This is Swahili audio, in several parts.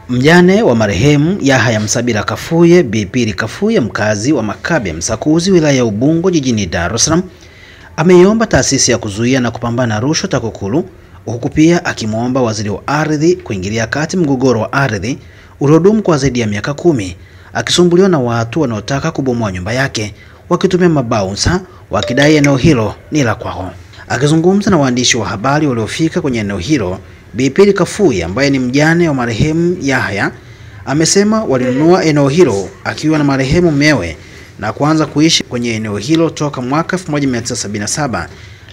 Mjane wa marehemu Yahya Msabira Kafuye, Bi Pili Kafuye, mkazi wa Makabe Msakuzi, wilaya ya Ubungo, jijini Dar es Salaam, ameiomba taasisi ya kuzuia na kupambana rushwa TAKUKURU, huku pia akimwomba waziri wa ardhi kuingilia kati mgogoro wa ardhi uliodumu kwa zaidi ya miaka 10, akisumbuliwa na watu wanaotaka kubomoa nyumba yake wakitumia mabaunsa, wakidai eneo hilo ni la kwao. Akizungumza na waandishi wa habari waliofika kwenye eneo hilo, Bi Pili Kafuye ambaye ni mjane wa marehemu Yahya amesema walinunua eneo hilo akiwa na marehemu mumewe na kuanza kuishi kwenye eneo hilo toka mwaka 1977,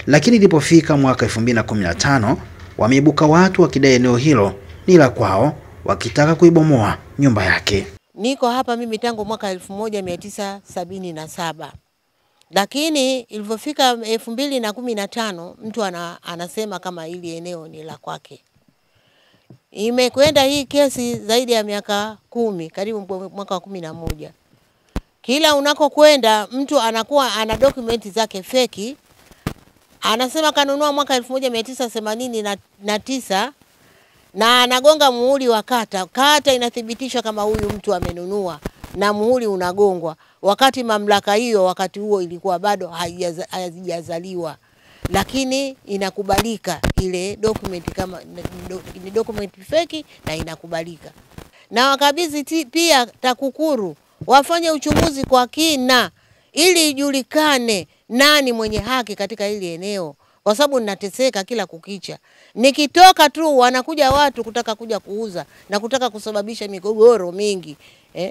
lakini ilipofika mwaka 2015 wameibuka watu wakidai eneo hilo ni la kwao, wakitaka kuibomoa nyumba yake. Niko hapa mimi tangu mwaka 1977. Lakini ilipofika 2015 mtu anasema kama hili eneo ni la kwake. Imekwenda hii kesi zaidi ya miaka 10, karibu mwaka wa 11. Kila unakokwenda mtu anakuwa ana dokumenti zake feki. Anasema kanunua mwaka 1989 na anagonga muhuri wa kata. Kata inathibitishwa kama huyu mtu amenunua na muhuri unagongwa. Wakati mamlaka hiyo wakati huo ilikuwa bado haijazaliwa, lakini inakubalika ile dokumenti kama ni dokumenti feki na inakubalika. Na wakabidhi pia TAKUKURU wafanye uchunguzi kwa kina ili ijulikane nani mwenye haki katika hili eneo, kwa sababu ninateseka kila kukicha. Nikitoka tu wanakuja watu kutaka kuja kuuza na kutaka kusababisha migogoro mingi.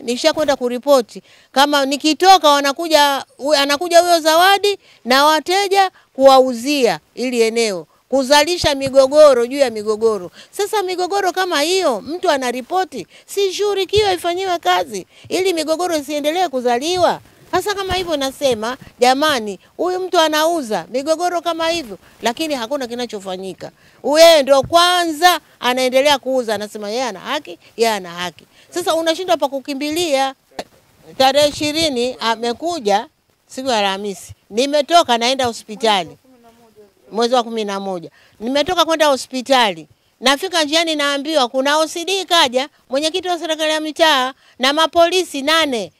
Nishakwenda kuripoti kama nikitoka anakuja huyo Zawadi na wateja kuwauzia ili eneo, kuzalisha migogoro juu ya migogoro. Sasa migogoro kama hiyo mtu anaripoti, si shurikiwe ifanyiwe kazi ili migogoro isiendelee kuzaliwa. Hasa kama hivyo nasema, jamani, huyu mtu anauza migogoro kama hivyo, lakini hakuna kinachofanyika. Yeye ndio kwanza anaendelea kuuza, anasema yeye ana haki, yeye ana haki. Sasa unashinda pa kukimbilia. Tarehe 20 amekuja siku ya Alhamisi. Nimetoka naenda hospitali. Mwezi wa 11. Nimetoka kwenda hospitali. Nafika njiani naambiwa kuna OCD kaja, mwenyekiti wa serikali ya mitaa na mapolisi 8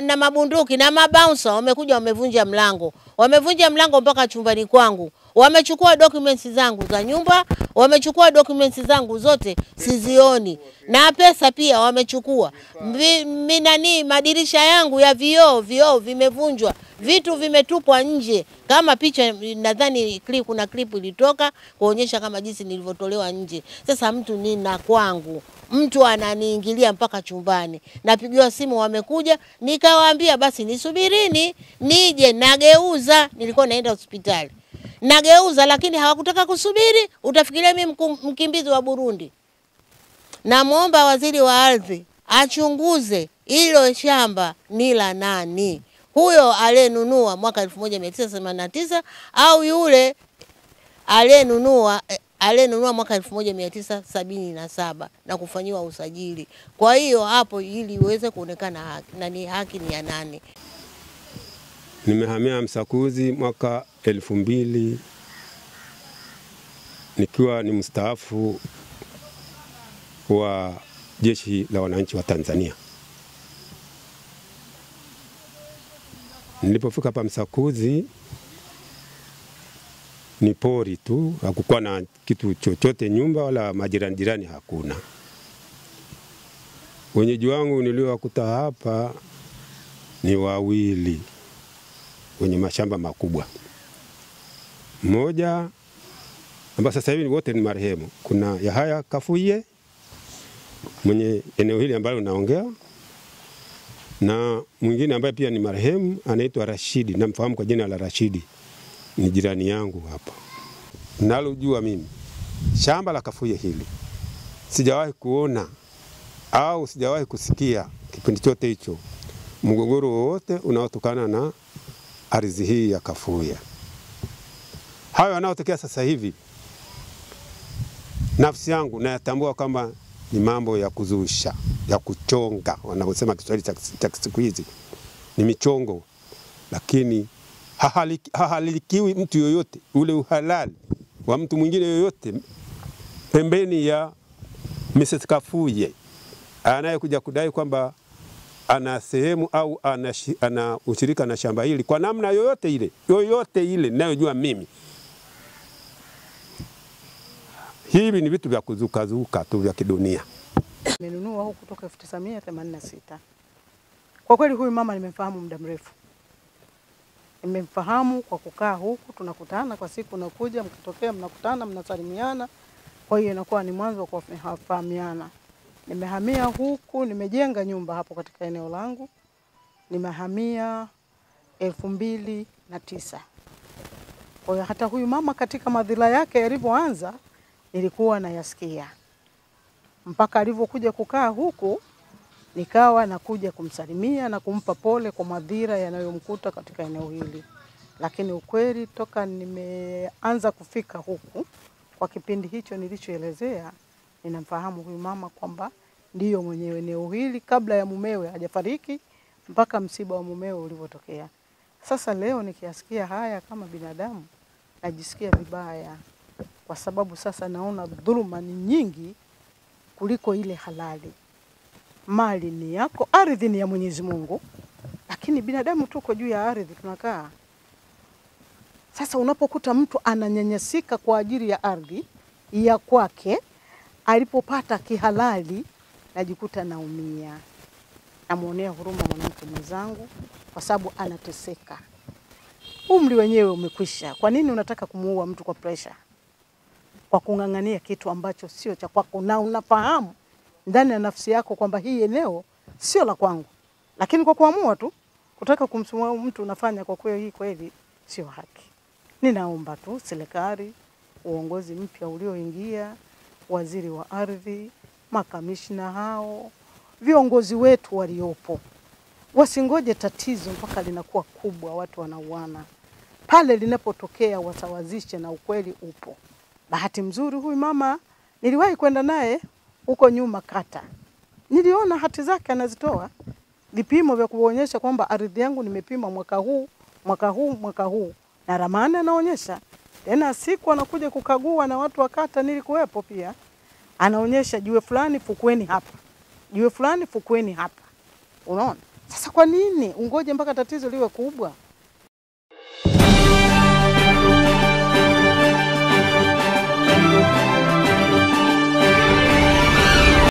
na mabunduki na mabouncer wamekuja, wamevunja mlango. Wamevunja mlango mpaka chumbani kwangu. Wamechukua documents zangu za nyumba, wamechukua documents zangu zote sizioni. Na pesa pia wamechukua. Madirisha yangu ya vioo vimevunjwa. Vitu vimetupwa nje. Kama picha nadhani kuna clip ilitoka kuonyesha kama jinsi nilivyotolewa nje. Sasa mtu nina kwangu. Mtu ananiingilia mpaka chumbani. Napigiwa simu wamekuja, nikawaambia basi nisubirini nije nageuza. Nilikuwa naenda hospitali. Nageuza, lakini hawakutaka kusubiri. Utafikiria mimi mkimbizi wa Burundi. Namuomba waziri wa ardhi achunguze hilo shamba ni la nani. Huyo aliyenunua mwaka 1989 au yule aliyenunua mwaka 1977 na kufanyiwa usajili. Kwa hiyo hapo ili iweze kuonekana haki na ni haki ni ya nani. Nimehamia Msakuzi mwaka 2000 nikiwa ni mstaafu wa Jeshi la Wananchi wa Tanzania. Nilipofika hapa Msakuzi ni pori tu, hakukuwa na kitu chochote, nyumba wala majirani hakuna. Wenyeji wangu niliowakuta hapa ni wawili wenye mashamba makubwa. Mmoja ambaye sasa hivi wote ni marehemu. Kuna Yahya Kafuye mwenye eneo hili ambalo naongea, na mwingine ambaye pia ni marehemu anaitwa Rashidi, namfahamu kwa jina la Rashidi. Ni jirani yangu hapa. Nalojua mimi shamba la Kafuye hili sijawahi kuona au sijawahi kusikia kipindi chote hicho mgogoro wowote unaotokana na ardhi hii ya Kafuye. Hayo yanayotokea sasa hivi, nafsi yangu nayatambua kama ni mambo ya kuzusha, ya kuchonga, wanaosema Kiswahili cha siku hizi ni michongo, lakini hahalikiwi mtu yoyote ule uhalali wa mtu mwingine yoyote pembeni ya Mrs. Kafuye. anayekuja kudai kwamba ana sehemu au ana ushirika na shamba hili kwa namna yoyote ile ninayojua mimi, hivi ni vitu vya kuzuka tu vya kidunia. Nimenunua huku kutoka 1986. Kwa kweli huyu mama nimemfahamu muda mrefu. Nimemfahamu kwa kukaa huku, tunakutana kwa siku, nakuja mkitokea mnakutana mnasalimiana. Kwa hiyo inakuwa ni mwanzo wa kufahamiana. Nimehamia huku, nimejenga nyumba hapo katika eneo langu. Nimehamia 2009. Kwa hiyo hata huyu mama katika madhila yake yalivyoanza nilikuwa nayasikia. Mpaka alivyokuja kukaa huku nikawa nakuja kumsalimia na kumpa pole kwa madhira yanayomkuta katika eneo hili. Lakini ukweli toka nimeanza kufika huku kwa kipindi hicho nilichoelezea, ninamfahamu huyu mama kwamba ndiyo mwenye eneo hili kabla ya mumewe hajafariki mpaka msiba wa mumewe ulivyotokea. Sasa leo nikiasikia haya kama binadamu najisikia vibaya, kwa sababu sasa naona dhuluma ni nyingi kuliko ile halali. Mali ni yako, ardhi ni ya Mwenyezi Mungu, lakini binadamu tuko juu ya ardhi tunakaa. Sasa unapokuta mtu ananyanyasika kwa ajili ya ardhi ya kwake alipopata kihalali, najikuta naumia. Namuonea huruma mwanamke mwenzangu kwa sababu anateseka. Umri wenyewe umekwisha. Kwa nini unataka kumuua mtu kwa pressure? Kwa kung'ang'ania kitu ambacho sio cha kwako na unafahamu ndani ya nafsi yako kwamba hii eneo sio la kwangu. Lakini kwa kuamua tu kutaka kumsumbua mtu unafanya, kwa kweli hii kweli sio haki. Ninaomba tu serikali, uongozi mpya ulioingia, waziri wa ardhi, makamishna hao, viongozi wetu waliopo, wasingoje tatizo mpaka linakuwa kubwa watu wanauana. Pale linapotokea wasawazishe na ukweli upo. Bahati mzuri huyu mama niliwahi kwenda naye huko nyuma kata. Niliona hati zake anazitoa, vipimo vya kuonyesha kwamba ardhi yangu nimepima mwaka huu na ramani anaonyesha. Tena siku anakuja kukagua na watu wa kata nilikuwepo pia. Anaonyesha jiwe fulani fukweni hapa. Jiwe fulani fukweni hapa. Unaona? Sasa kwa nini ungoje mpaka tatizo liwe kubwa?